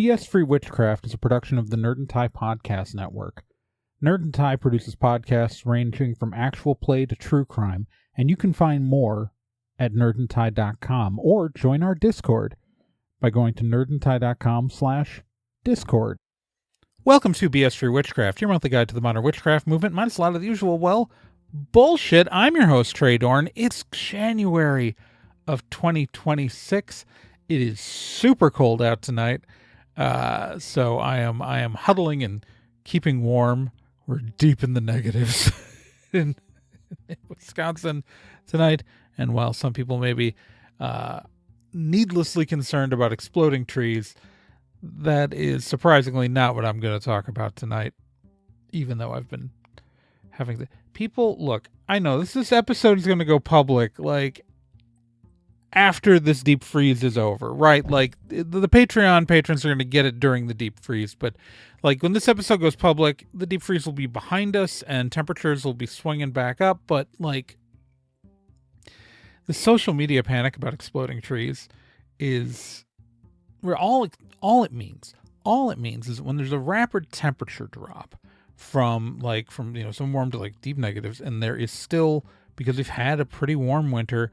BS-Free Witchcraft is a production of the Nerd and Tie Podcast Network. Nerd and Tie produces podcasts ranging from actual play to true crime, and you can find more at nerdandtie.com or join our Discord by going to nerdandtie.com/Discord. Welcome to BS-Free Witchcraft, your monthly guide to the modern witchcraft movement, minus a lot of the usual, well, bullshit. I'm your host, Trey Dorn. It's January of 2026. It is super cold out tonight, so I am huddling and keeping warm. We're deep in the negatives in Wisconsin tonight, and while some people may be needlessly concerned about exploding trees, that is surprisingly not what I'm going to talk about tonight, even though I've been having the people look. I know this episode is going to go public like after this deep freeze is over, right? Like the Patreon patrons are going to get it during the deep freeze, but like when this episode goes public, the deep freeze will be behind us and temperatures will be swinging back up. But like the social media panic about exploding trees is where all it means is when there's a rapid temperature drop from some warm to like deep negatives, and there is still, because we've had a pretty warm winter,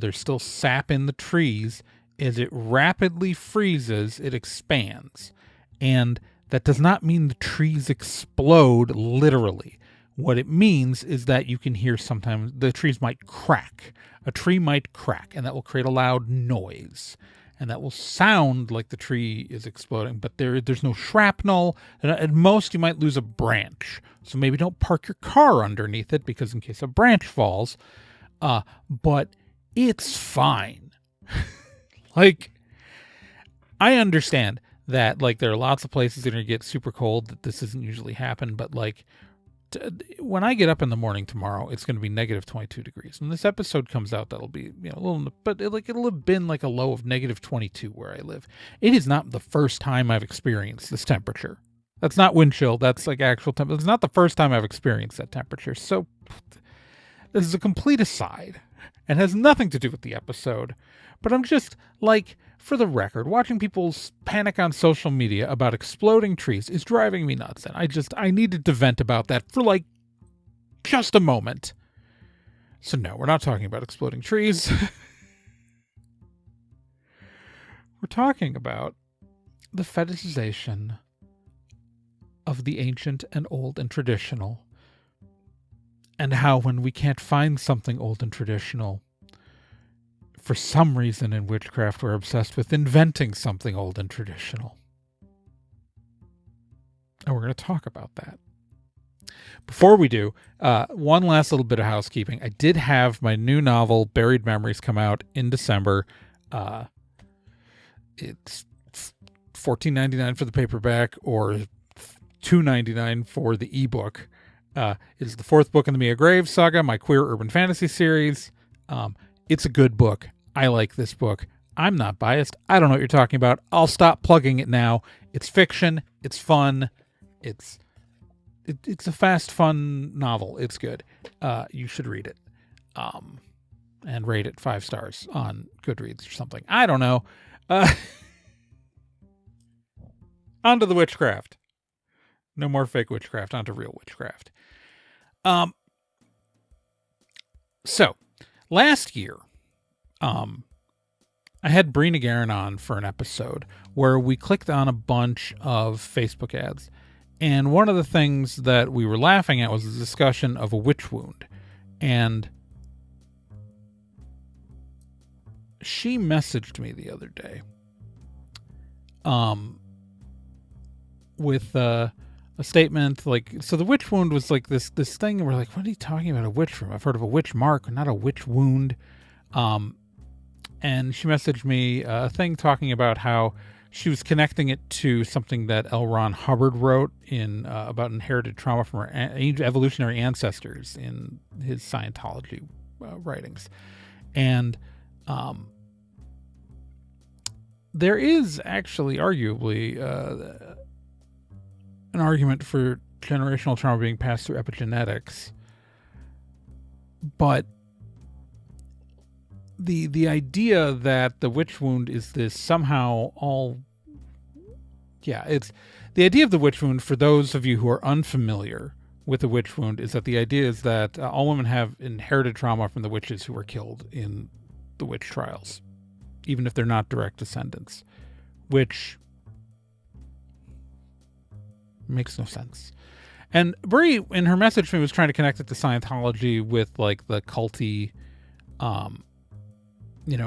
there's still sap in the trees. As it rapidly freezes, it expands. And that does not mean the trees explode literally. What it means is that you can hear sometimes the trees might crack. A tree might crack, and that will create a loud noise. And that will sound like the tree is exploding, but there's no shrapnel. And at most, you might lose a branch. So maybe don't park your car underneath it, because in case a branch falls. But it's fine. Like, I understand that, like, there are lots of places that are going to get super cold that this doesn't usually happen, but, like, when I get up in the morning tomorrow, it's going to be negative 22 degrees. When this episode comes out, that'll be, a little, but it'll have been like a low of negative 22 where I live. It is not the first time I've experienced this temperature. That's not wind chill. That's like actual temperature. It's not the first time I've experienced that temperature. So this is a complete aside and has nothing to do with the episode. But I'm just like, for the record, watching people panic on social media about exploding trees is driving me nuts. And I needed to vent about that for like just a moment. So no, we're not talking about exploding trees. We're talking about the fetishization of the ancient and old and traditional. And how when we can't find something old and traditional, for some reason in witchcraft, we're obsessed with inventing something old and traditional. And we're going to talk about that. Before we do, one last little bit of housekeeping. I did have my new novel, Buried Memories, come out in December. It's $14.99 for the paperback or $2.99 for the ebook. It's the fourth book in the Mia Graves saga, my queer urban fantasy series. It's a good book. I like this book. I'm not biased. I don't know what you're talking about. I'll stop plugging it now. It's fiction. It's fun. It's a fast, fun novel. It's good. You should read it. And rate it 5 stars on Goodreads or something. I don't know. On to the witchcraft. No more fake witchcraft. On to real witchcraft. So, last year, I had Brina Guerin on for an episode where we clicked on a bunch of Facebook ads. And one of the things that we were laughing at was the discussion of a witch wound. And she messaged me the other day with a statement like, so the witch wound was like this thing, and we're like, what are you talking about, a witch wound? I've heard of a witch mark, not a witch wound. And she messaged me a thing talking about how she was connecting it to something that L. Ron Hubbard wrote in about inherited trauma from her evolutionary ancestors in his Scientology writings. And there is actually arguably an argument for generational trauma being passed through epigenetics, but the idea that the witch wound is this somehow all Yeah, it's the idea of the witch wound. For those of you who are unfamiliar with the witch wound, is that the idea is that all women have inherited trauma from the witches who were killed in the witch trials, even if they're not direct descendants, which makes no sense. And Brie, in her message to me, was trying to connect it to Scientology with like the culty,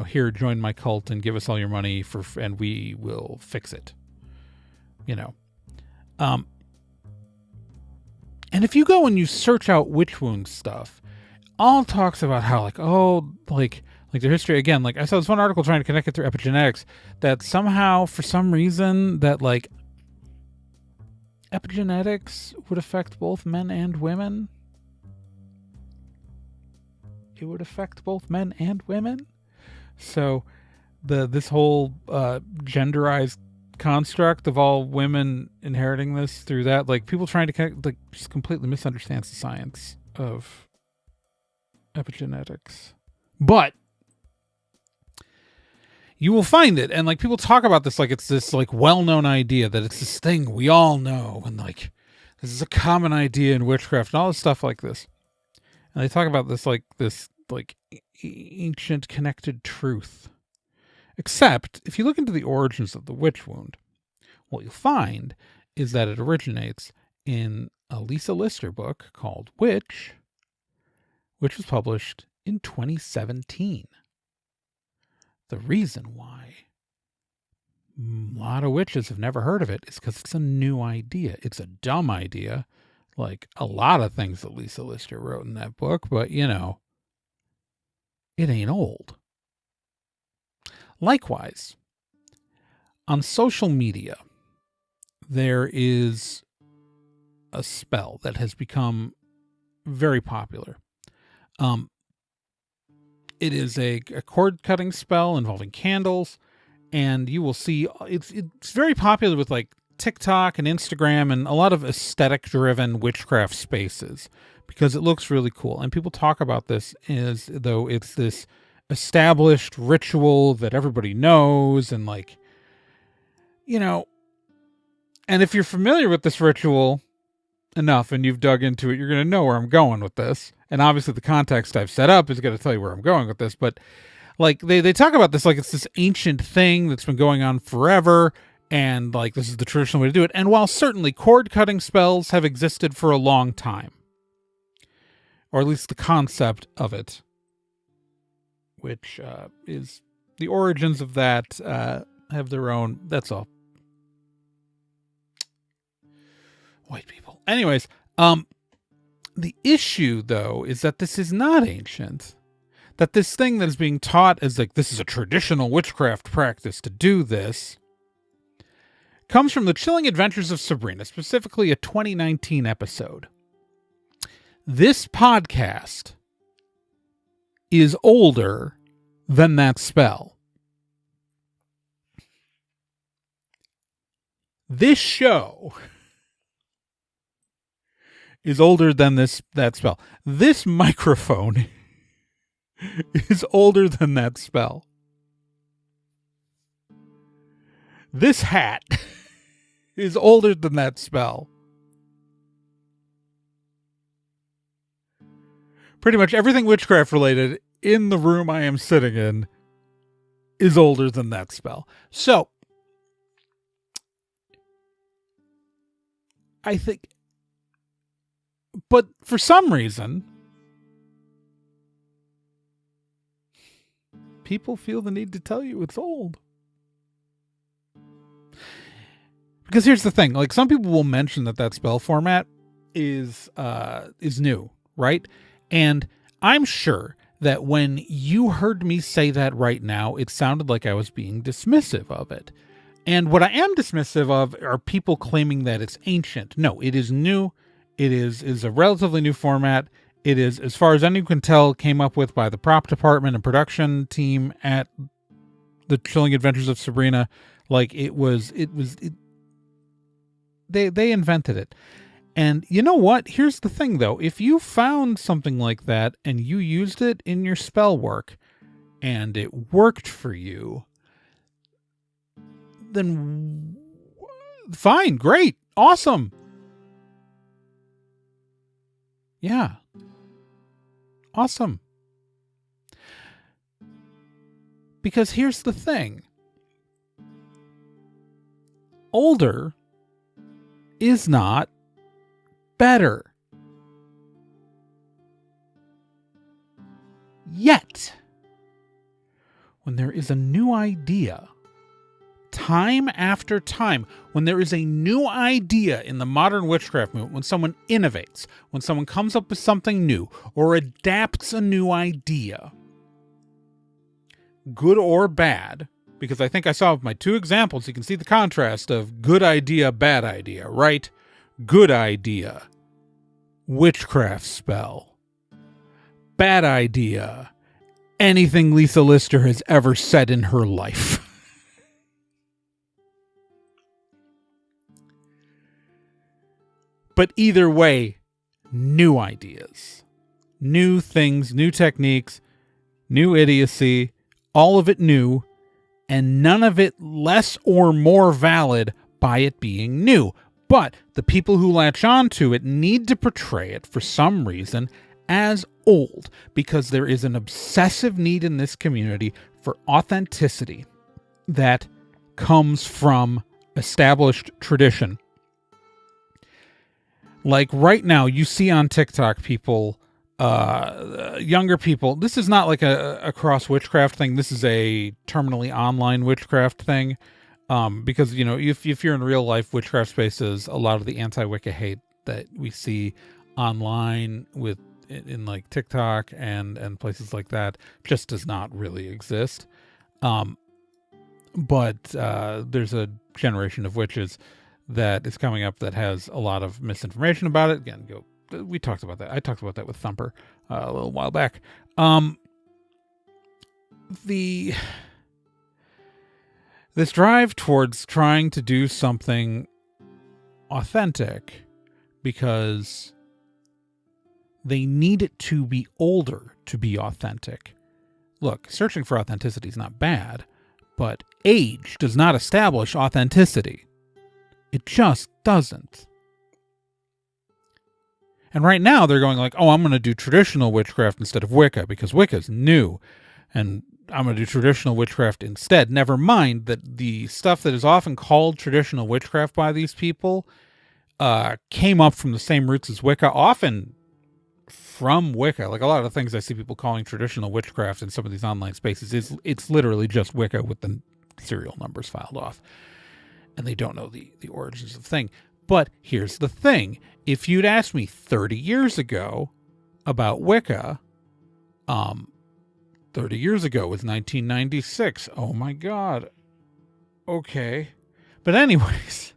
here, join my cult and give us all your money and we will fix it. And if you go and you search out witch wound stuff, all talks about how like their history again. Like I saw this one article trying to connect it through epigenetics that somehow, for some reason, that like epigenetics would affect both men and women. It would affect both men and women. So this whole genderized construct of all women inheriting this through that, like people trying to connect, like just completely misunderstands the science of epigenetics. But you will find it, and like people talk about this like it's this like well-known idea, that it's this thing we all know, and like this is a common idea in witchcraft and all this stuff like this. And they talk about this like ancient connected truth. Except if you look into the origins of the witch wound, what you'll find is that it originates in a Lisa Lister book called Witch, which was published in 2017. The reason why a lot of witches have never heard of it is because it's a new idea. It's a dumb idea, like a lot of things that Lisa Lister wrote in that book, but it ain't old. Likewise, on social media, there is a spell that has become very popular. It is a cord cutting spell involving candles, and you will see it's very popular with like TikTok and Instagram and a lot of aesthetic driven witchcraft spaces because it looks really cool. And people talk about this as though it's this established ritual that everybody knows, and like, and if you're familiar with this ritual enough and you've dug into it, you're going to know where I'm going with this. And obviously the context I've set up is going to tell you where I'm going with this, but like they talk about this like it's this ancient thing that's been going on forever, and like this is the traditional way to do it. And while certainly cord cutting spells have existed for a long time, or at least the concept of it, which is the origins of that have their own, that's all. White people. Anyways, the issue though is that this is not ancient. That this thing that is being taught as like this is a traditional witchcraft practice to do this comes from the Chilling Adventures of Sabrina, specifically a 2019 episode. This podcast is older than that spell. This show is older than that spell. This microphone is older than that spell. This hat is older than that spell. Pretty much everything witchcraft related in the room I am sitting in is older than that spell. So, I think, but for some reason, people feel the need to tell you it's old. Because here's the thing, like some people will mention that spell format is new, right? And I'm sure that when you heard me say that right now, it sounded like I was being dismissive of it. And what I am dismissive of are people claiming that it's ancient. No, it is new. It is a relatively new format. It is, as far as anyone can tell, came up with by the prop department and production team at the Chilling Adventures of Sabrina. Like they invented it. And you know what? Here's the thing though. If you found something like that and you used it in your spell work and it worked for you, then fine, great, awesome. Yeah. Awesome. Because here's the thing. Older is not better. Yet, when there is a new idea, time after time, when there is a new idea in the modern witchcraft movement, when someone innovates, when someone comes up with something new or adapts a new idea, good or bad, because I think I saw with my two examples, you can see the contrast of good idea, bad idea, right? Good idea, witchcraft spell. Bad idea, anything Lisa Lister has ever said in her life. But either way, new ideas, new things, new techniques, new idiocy, all of it new, and none of it less or more valid by it being new. But the people who latch on to it need to portray it for some reason as old, because there is an obsessive need in this community for authenticity that comes from established tradition. Like right now, you see on TikTok people, younger people, this is not like a cross witchcraft thing. This is a terminally online witchcraft thing. Because, you know, if you're in real life witchcraft spaces, a lot of the anti-Wicca hate that we see online in like TikTok and places like that just does not really exist. But there's a generation of witches that is coming up that has a lot of misinformation about it. Again, we talked about that. I talked about that with Thumper a little while back. This drive towards trying to do something authentic because they need it to be older to be authentic. Look, searching for authenticity is not bad, but age does not establish authenticity. It just doesn't. And right now they're going like, oh, I'm going to do traditional witchcraft instead of Wicca because Wicca's new. And I'm going to do traditional witchcraft instead. Never mind that the stuff that is often called traditional witchcraft by these people came up from the same roots as Wicca, often from Wicca. Like a lot of the things I see people calling traditional witchcraft in some of these online spaces, it's literally just Wicca with the serial numbers filed off. And they don't know the origins of the thing. But here's the thing. If you'd asked me 30 years ago about Wicca, 30 years ago was 1996. Oh my God. Okay. But anyways,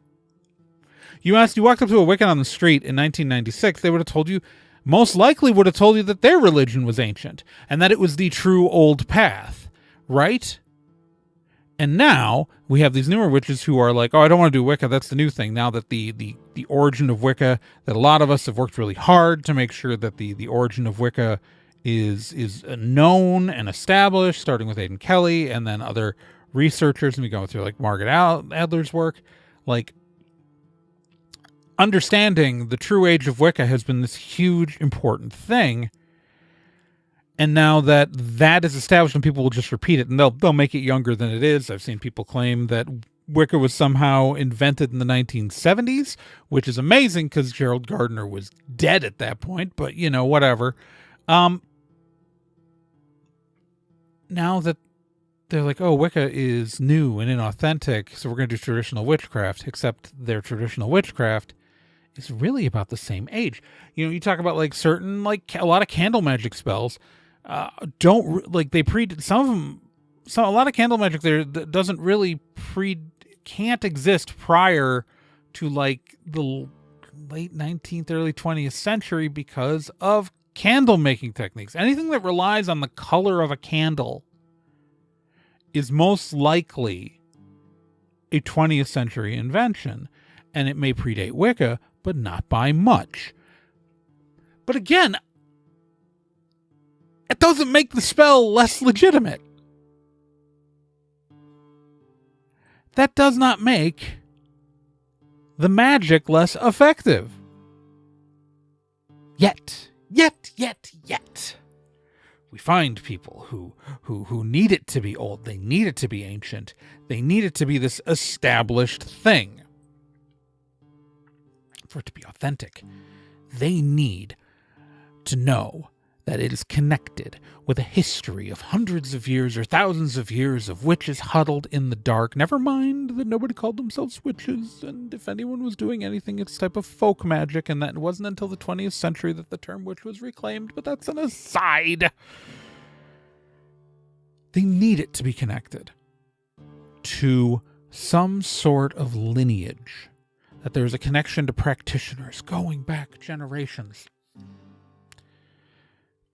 you walked up to a Wiccan on the street in 1996, they would have told you, most likely would have told you that their religion was ancient and that it was the true old path, right? And now we have these newer witches who are like, oh, I don't want to do Wicca. That's the new thing. Now that the origin of Wicca, that a lot of us have worked really hard to make sure that the origin of Wicca is known and established, starting with Aidan Kelly and then other researchers, and we go through like Margaret Adler's work. Like, understanding the true age of Wicca has been this huge, important thing. And now that is established, and people will just repeat it, and they'll make it younger than it is. I've seen people claim that Wicca was somehow invented in the 1970s, which is amazing because Gerald Gardner was dead at that point. But you know, whatever. Now that they're like, oh, Wicca is new and inauthentic, so we're going to do traditional witchcraft, except their traditional witchcraft is really about the same age. You know, you talk about like certain, like a lot of candle magic spells. A lot of candle magic there doesn't really can't exist prior to like the late 19th, early 20th century because of candle making techniques. Anything that relies on the color of a candle is most likely a 20th century invention, and it may predate Wicca, but not by much. But again, it doesn't make the spell less legitimate. That does not make the magic less effective. Yet, we find people who need it to be old. They need it to be ancient. They need it to be this established thing. For it to be authentic, they need to know that it is connected with a history of hundreds of years or thousands of years of witches huddled in the dark. Never mind that nobody called themselves witches, and if anyone was doing anything, it's type of folk magic, and that it wasn't until the 20th century that the term witch was reclaimed, but that's an aside. They need it to be connected to some sort of lineage, that there's a connection to practitioners going back generations.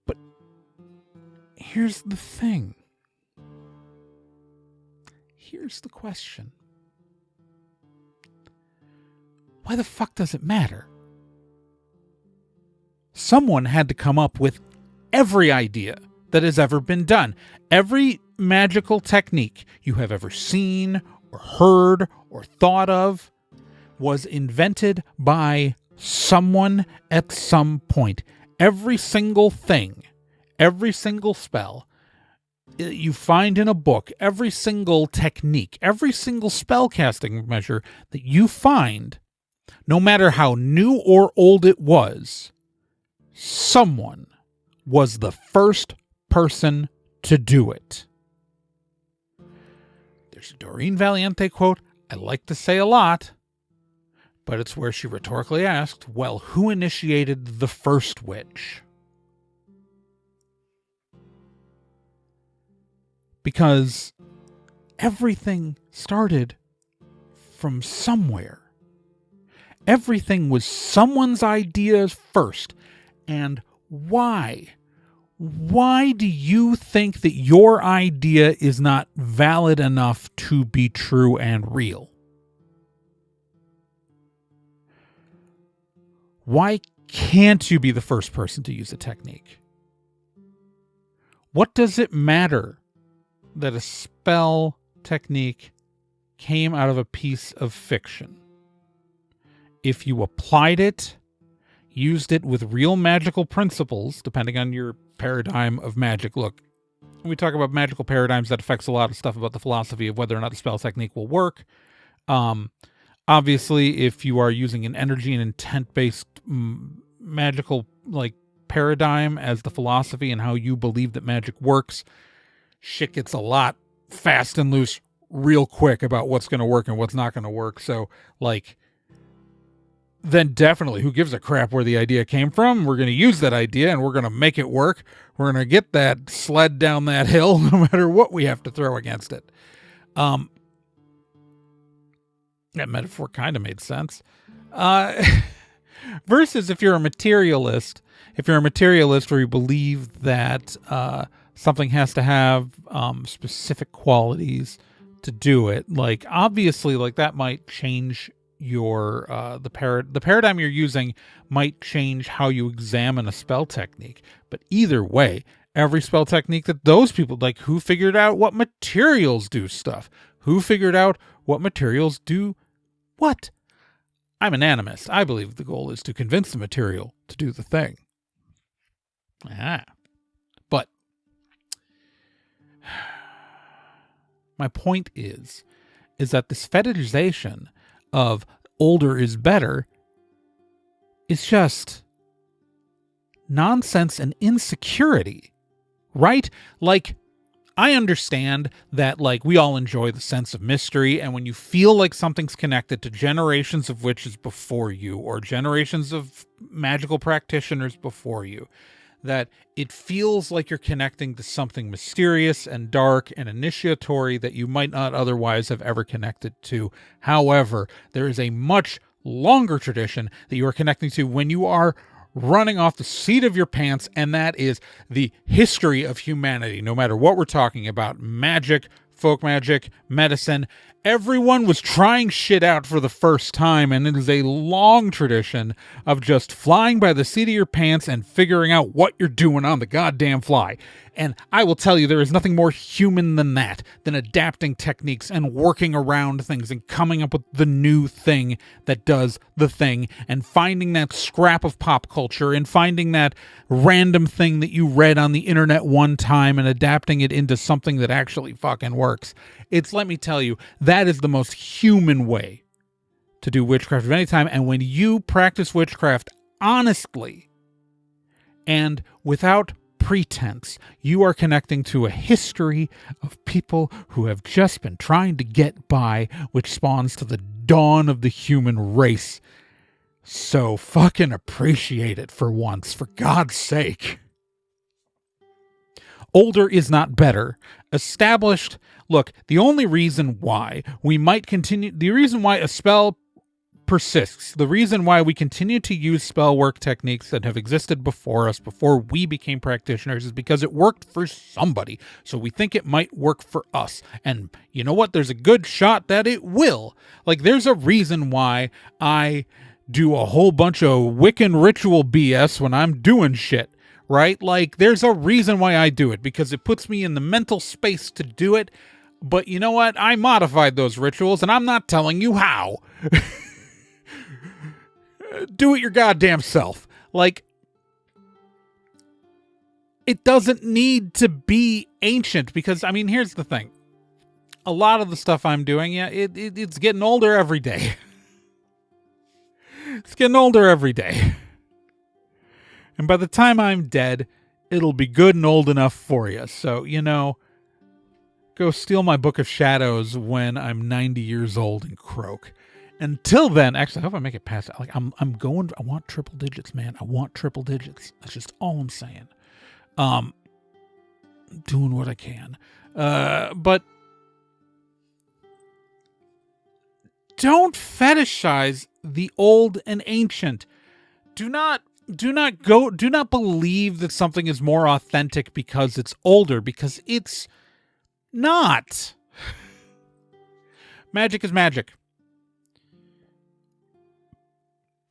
But here's the thing. Here's the question. Why the fuck does it matter? Someone had to come up with every idea that has ever been done. Every magical technique you have ever seen or heard or thought of was invented by someone at some point. Every single thing, every single spell you find in a book, every single technique, every single spell casting measure that you find, no matter how new or old it was, someone was the first person to do it. There's a Doreen Valiente quote I like to say a lot, but it's where she rhetorically asked, well, who initiated the first witch? Because everything started from somewhere. Everything was someone's ideas first. And why? Why do you think that your idea is not valid enough to be true and real? Why can't you be the first person to use a technique? What does it matter that a spell technique came out of a piece of fiction? If you applied it, used it with real magical principles, depending on your paradigm of magic. Look, when we talk about magical paradigms, that affects a lot of stuff about the philosophy of whether or not the spell technique will work. Obviously, if you are using an energy and intent-based magical paradigm as the philosophy and how you believe that magic works, shit gets a lot fast and loose real quick about what's going to work and what's not going to work. So, then definitely, who gives a crap where the idea came from? We're going to use that idea and we're going to make it work. We're going to get that sled down that hill no matter what we have to throw against it. That metaphor kind of made sense. Versus if you're a materialist where you believe that something has to have specific qualities to do it, obviously that might change your the paradigm you're using might change how you examine a spell technique. But either way, every spell technique that those people, who figured out what materials do stuff, who figured out what materials do what? I'm an animist. I believe the goal is to convince the material to do the thing. But my point is that this fetishization of older is better is just nonsense and insecurity, right? I understand that we all enjoy the sense of mystery, and when you feel like something's connected to generations of witches before you or generations of magical practitioners before you, that it feels like you're connecting to something mysterious and dark and initiatory that you might not otherwise have ever connected to. However, there is a much longer tradition that you are connecting to when you are running off the seat of your pants, and that is the history of humanity. No matter what we're talking about, magic, folk magic, medicine, Everyone was trying shit out for the first time, and it is a long tradition of just flying by the seat of your pants and figuring out what you're doing on the goddamn fly. And I will tell you, there is nothing more human than that, than adapting techniques and working around things and coming up with the new thing that does the thing, and finding that scrap of pop culture and finding that random thing that you read on the internet one time and adapting it into something that actually fucking works. It's, let me tell you, that is the most human way to do witchcraft of any time. And when you practice witchcraft honestly and without pretense, you are connecting to a history of people who have just been trying to get by, which spawns to the dawn of the human race. So fucking appreciate it for once, for God's sake. Older is not better. Established. Look, the only reason why we might continue, the reason why a spell persists, the reason why we continue to use spell work techniques that have existed before us, before we became practitioners, is because it worked for somebody. So we think it might work for us. And you know what? There's a good shot that it will. Like, there's a reason why I do a whole bunch of Wiccan ritual BS when I'm doing shit. Right? Like, there's a reason why I do it, because it puts me in the mental space to do it. But you know what? I modified those rituals, and I'm not telling you how. Do it your goddamn self. Like, it doesn't need to be ancient, because, I mean, here's the thing. A lot of the stuff I'm doing, yeah, it's getting older every day. It's getting older every day. And by the time I'm dead, it'll be good and old enough for you. So, you know, go steal my Book of Shadows when I'm 90 years old and croak. Until then, actually, I hope I make it past that. Like, I'm going, I want triple digits, man. I want triple digits. That's just all I'm saying. Doing what I can. But don't fetishize the old and ancient. Do not believe that something is more authentic because it's older, because it's not. Magic is magic.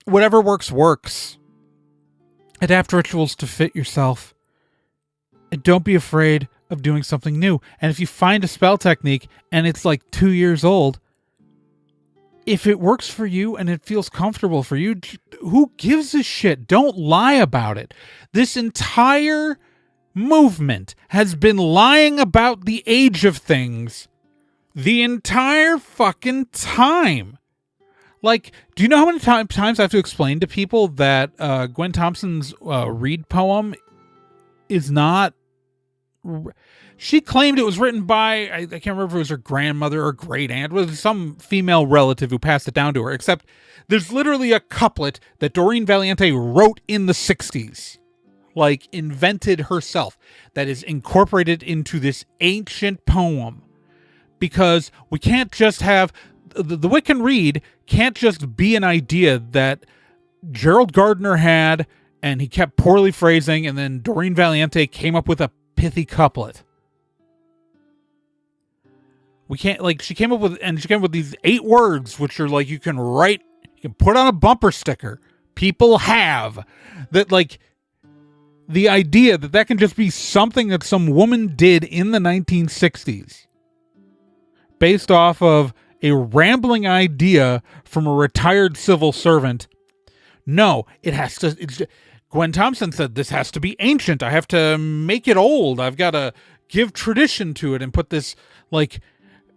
Whatever works, works. Adapt rituals to fit yourself. And don't be afraid of doing something new. And if you find a spell technique and it's like 2 years old, if it works for you and it feels comfortable for you, who gives a shit? Don't lie about it. This entire movement has been lying about the age of things the entire fucking time. Like, do you know how many times I have to explain to people that Gwen Thompson's Reed poem is not... She claimed it was written by, I can't remember if it was her grandmother or great aunt, it was some female relative who passed it down to her, except there's literally a couplet that Doreen Valiente wrote in the 60s, like invented herself, that is incorporated into this ancient poem. Because we can't just have, the Wiccan Reed can't just be an idea that Gerald Gardner had and he kept poorly phrasing, and then Doreen Valiente came up with a pithy couplet. We can't, like, she came up with these 8 words, which are like, you can write, you can put on a bumper sticker. People have that, like, the idea that can just be something that some woman did in the 1960s based off of a rambling idea from a retired civil servant. No, it has to, Gwen Thompson said, this has to be ancient. I have to make it old. I've got to give tradition to it and put this, like,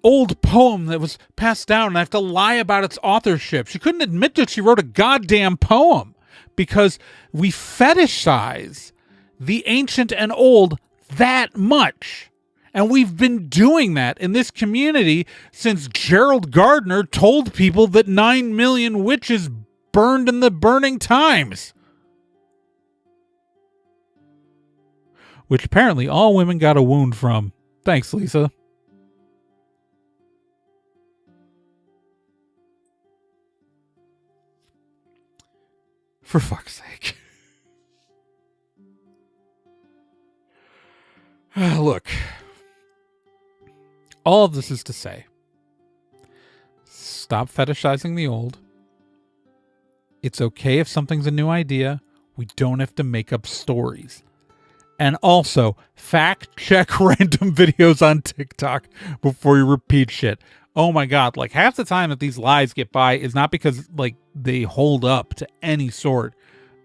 old poem that was passed down, and I have to lie about its authorship. She couldn't admit that she wrote a goddamn poem, because we fetishize the ancient and old that much. And we've been doing that in this community since Gerald Gardner told people that 9 million witches burned in the burning times. Which apparently all women got a wound from. Thanks, Lisa. For fuck's sake. Look. All of this is to say stop fetishizing the old. It's okay if something's a new idea. We don't have to make up stories. And also, fact check random videos on TikTok before you repeat shit. Oh my God, like half the time that these lies get by is not because like they hold up to any sort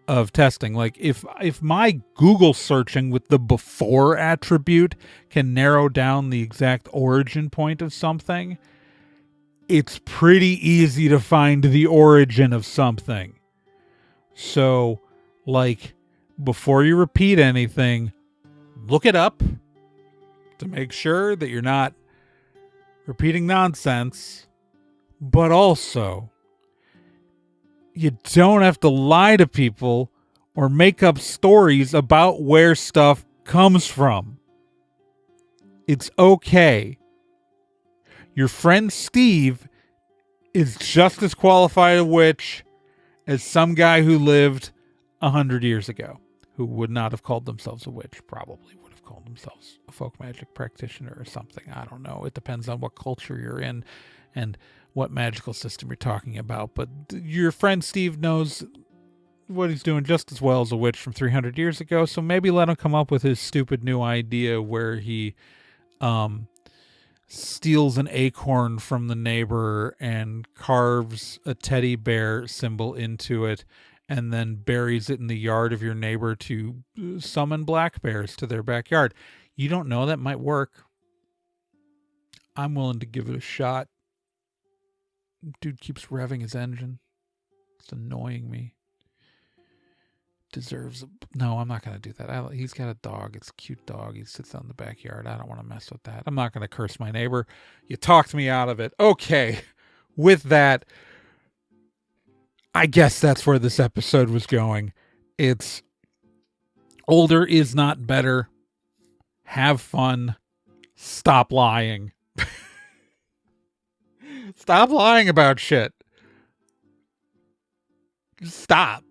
of testing. Like if my Google searching with the before attribute can narrow down the exact origin point of something, it's pretty easy to find the origin of something. So, like, before you repeat anything, look it up to make sure that you're not repeating nonsense. But also, you don't have to lie to people or make up stories about where stuff comes from. It's okay. Your friend Steve is just as qualified a witch as some guy who lived 100 years ago, who would not have called themselves a witch, probably would have called themselves a folk magic practitioner or something. I don't know. It depends on what culture you're in and what magical system you're talking about. But your friend Steve knows what he's doing just as well as a witch from 300 years ago. So maybe let him come up with his stupid new idea where he steals an acorn from the neighbor and carves a teddy bear symbol into it and then buries it in the yard of your neighbor to summon black bears to their backyard. You don't know, that might work. I'm willing to give it a shot. Dude keeps revving his engine. It's annoying me. No, I'm not going to do that. He's got a dog. It's a cute dog. He sits out in the backyard. I don't want to mess with that. I'm not going to curse my neighbor. You talked me out of it. Okay. With that, I guess that's where this episode was going. It's older is not better. Have fun. Stop lying. Stop lying about shit. Just stop.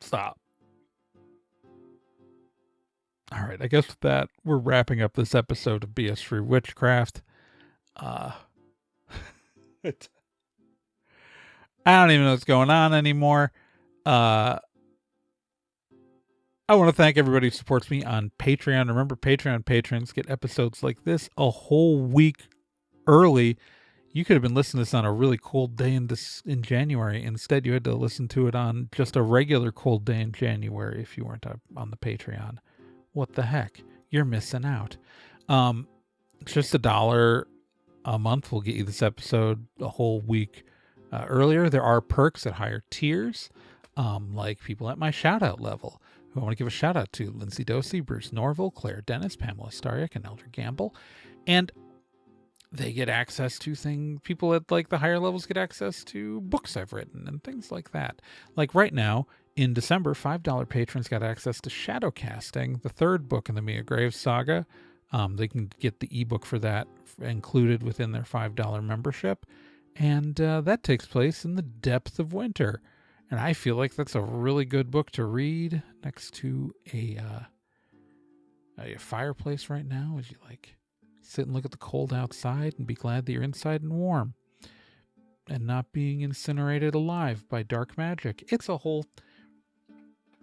Stop. All right, I guess with that, we're wrapping up this episode of BS Free Witchcraft. I don't even know what's going on anymore. I want to thank everybody who supports me on Patreon. Remember, Patreon patrons get episodes like this a whole week early. You could have been listening to this on a really cold day in January. Instead, you had to listen to it on just a regular cold day in January if you weren't on the Patreon. What the heck? You're missing out. Just $1 a month will get you this episode a whole week earlier. There are perks at higher tiers, like people at my shout-out level, who I want to give a shout-out to: Lindsay Dosey, Bruce Norville, Claire Dennis, Pamela Stariak, and Elder Gamble. And they get access to things. People at like the higher levels get access to books I've written and things like that. Like right now in December, $5 patrons got access to Shadowcasting, the third book in the Mia Graves saga. They can get the ebook for that included within their $5 membership. And that takes place in the depth of winter. And I feel like that's a really good book to read next to a fireplace right now as you like sit and look at the cold outside and be glad that you're inside and warm and not being incinerated alive by dark magic. It's a whole...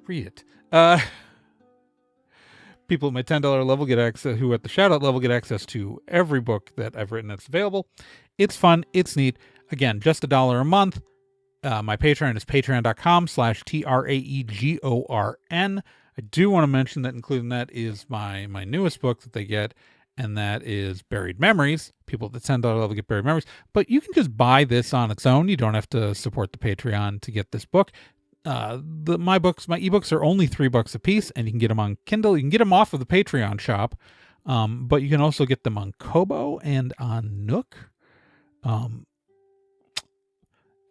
Read it. People at my $10 level get access, who at the shout out level get access to every book that I've written that's available. It's fun. It's neat. Again, just $1 a month. My Patreon is patreon.com/TRAEGORN. I do want to mention that including that is my newest book that they get, and that is Buried Memories. People at the $10 level get Buried Memories, but you can just buy this on its own. You don't have to support the Patreon to get this book. My ebooks are only $3 a piece, and you can get them on Kindle. You can get them off of the Patreon shop, but you can also get them on Kobo and on Nook.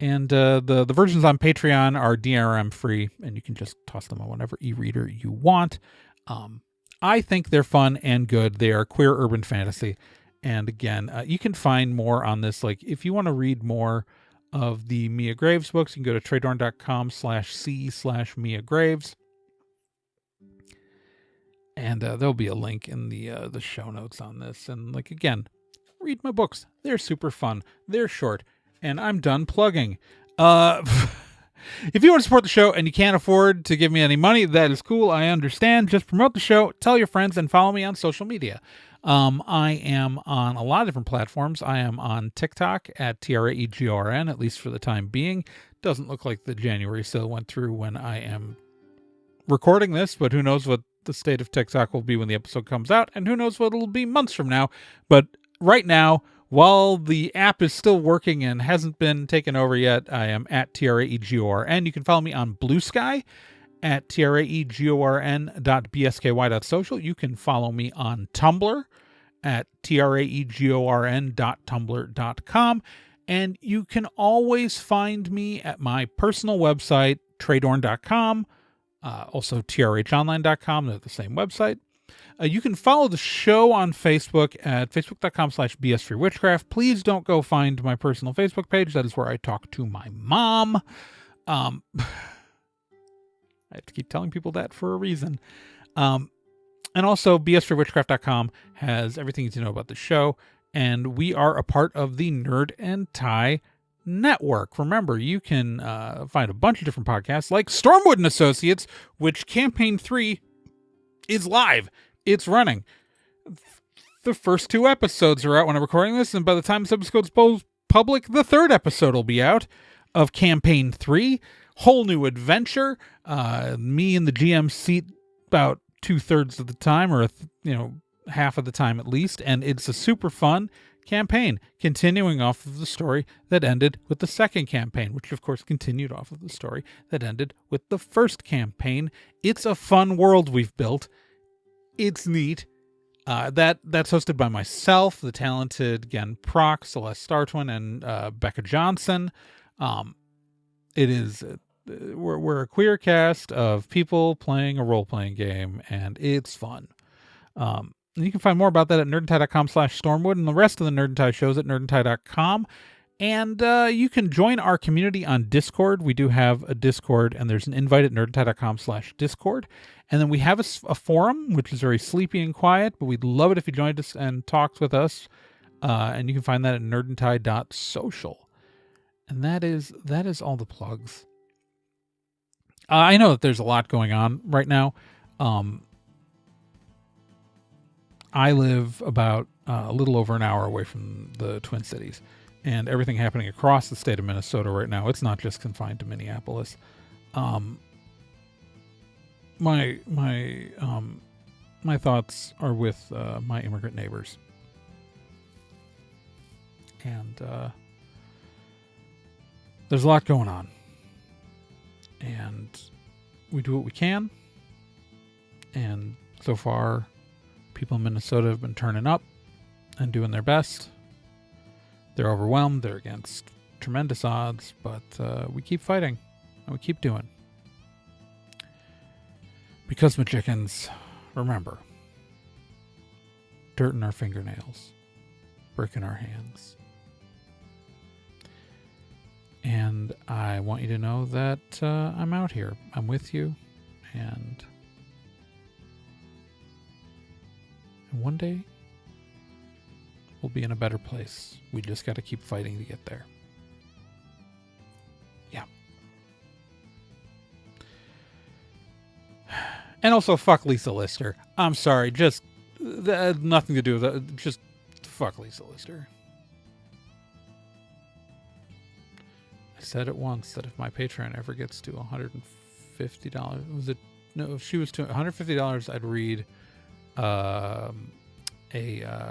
And the versions on Patreon are DRM free, and you can just toss them on whatever e-reader you want. I think they're fun and good. They are queer urban fantasy. And again, you can find more on this. Like if you want to read more of the Mia Graves books, you can go to tradorn.com/c/Mia Graves. And there'll be a link in the show notes on this. And like, again, read my books. They're super fun. They're short. And I'm done plugging. If you want to support the show and you can't afford to give me any money, that is cool. I understand. Just promote the show, tell your friends, and follow me on social media. I am on a lot of different platforms. I am on TikTok at TRAEGORN, at least for the time being. Doesn't look like the January sale went through when I am recording this, but who knows what the state of TikTok will be when the episode comes out, and who knows what it'll be months from now. But right now, while the app is still working and hasn't been taken over yet, I am at TRAEGORN. You can follow me on Blue Sky at TRAEGORN.bsky.social. You can follow me on Tumblr at TRAEGORN.tumblr.com. And you can always find me at my personal website, tradorn.com, also trhonline.com. They're the same website. You can follow the show on Facebook at facebook.com/bsfreewitchcraft. Please don't go find my personal Facebook page. That is where I talk to my mom. I have to keep telling people that for a reason. And also, bsfreewitchcraft.com has everything you need to know about the show. And we are a part of the Nerd and Tie Network. Remember, you can find a bunch of different podcasts like Stormwood and Associates, which Campaign 3 is live. It's running. The first 2 episodes are out when I'm recording this, and by the time this episode's public, the 3rd episode will be out of Campaign 3. Whole new adventure. Me in the GM seat about 2/3 of the time, or half of the time at least, and it's a super fun campaign, continuing off of the story that ended with the second campaign, which of course continued off of the story that ended with the first campaign. It's a fun world we've built. It's neat. That's hosted by myself, the talented Gen Proc, Celeste Startwin, and Becca Johnson. It is we're a queer cast of people playing a role-playing game, and it's fun. And you can find more about that at nerdandtie.com/stormwood, and the rest of the Nerd and Tie shows at nerdandtie.com. And you can join our community on Discord. We do have a Discord, and there's an invite at nerdandtie.com/discord. And then we have a forum, which is very sleepy and quiet, but we'd love it if you joined us and talked with us. And you can find that at nerdandtie.social. And that is all the plugs. I know that there's a lot going on right now. I live about a little over an hour away from the Twin Cities, and everything happening across the state of Minnesota right now, it's not just confined to Minneapolis. My thoughts are with my immigrant neighbors, and there's a lot going on, and we do what we can, and so far people in Minnesota have been turning up and doing their best. They're overwhelmed. They're against tremendous odds, but we keep fighting and we keep doing. Because, my chickens, remember, dirt in our fingernails, brick in our hands. And I want you to know that I'm out here. I'm with you, and one day we'll be in a better place. We just got to keep fighting to get there. Yeah. And also, fuck Lisa Lister. I'm sorry, just that had nothing to do with that. Just fuck Lisa Lister. I said it once that if my Patreon ever gets to $150, if she was to $150, I'd read a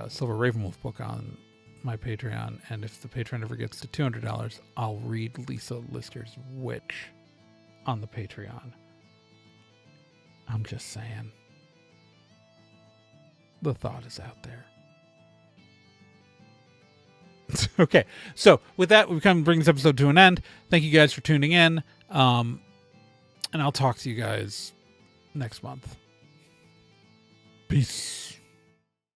Silver Ravenwolf book on my Patreon, and if the Patreon ever gets to $200, I'll read Lisa Lister's Witch on the Patreon. I'm just saying. The thought is out there. Okay, so with that, we come to bring this episode to an end. Thank you guys for tuning in, and I'll talk to you guys next month. Peace.